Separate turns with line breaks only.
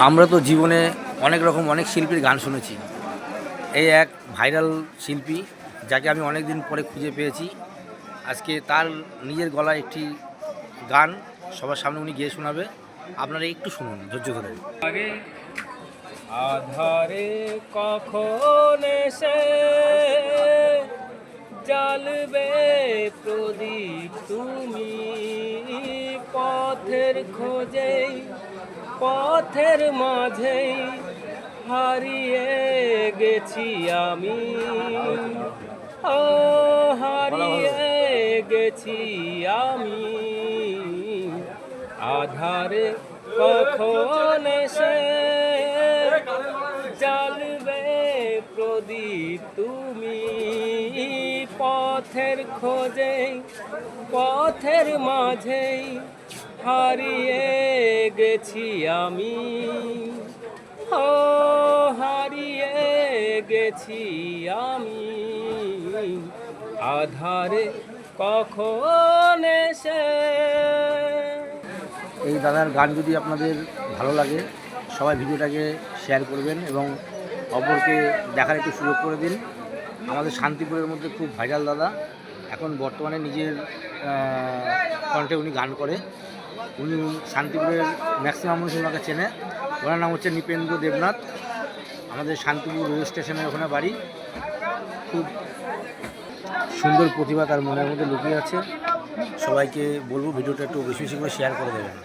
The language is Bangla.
আমরা তো জীবনে অনেক শিল্পীর গান শুনেছি। এই এক ভাইরাল শিল্পী যাকে আমি অনেক দিন পরে খুঁজে পেয়েছি। আজকে তার নিজের গলায় একটি গান সবার সামনে উনি গেয়ে শোনাবে। আপনারা একটু শুনুন ধৈর্য ধরে।
আধারে কখন এসে জ্বালবে প্রদীপ তুমি, পথের খোঁজেই পথের মাঝেই হারিয়ে গেছি আমি, ও হারিয়ে গেছি আমি। আধারে কখন এসে জ্বালবে প্রদীপ তুমি, পথের খোঁজেই পথের মাঝেই হারিয়ে গেছি আমি, ও হারিয়ে গেছি আমি। আধারে কখন এসে।
এই দাদার গান যদি আপনাদের ভালো লাগে সবাই ভিডিওটাকে শেয়ার করবেন এবং অপরকে দেখার একটু সুযোগ করে দিন। আমাদের শান্তিপুরের মধ্যে খুব ভাইরাল দাদা, এখন বর্তমানে নিজের কণ্ঠে উনি গান করে। উনি শান্তিপুরের ম্যাক্সিমাম মানুষ ওনাকে চেনে। ওনার নাম হচ্ছে নৃপেন্দ্র দেবনাথ। আমাদের শান্তিপুর রেল স্টেশনের ওখানে বাড়ি। খুব সুন্দর প্রতিভা তার মনের মধ্যে লুকিয়ে আছে। সবাইকে বলবো ভিডিওটা একটু বেশি বেশি করে শেয়ার করে দেবেন।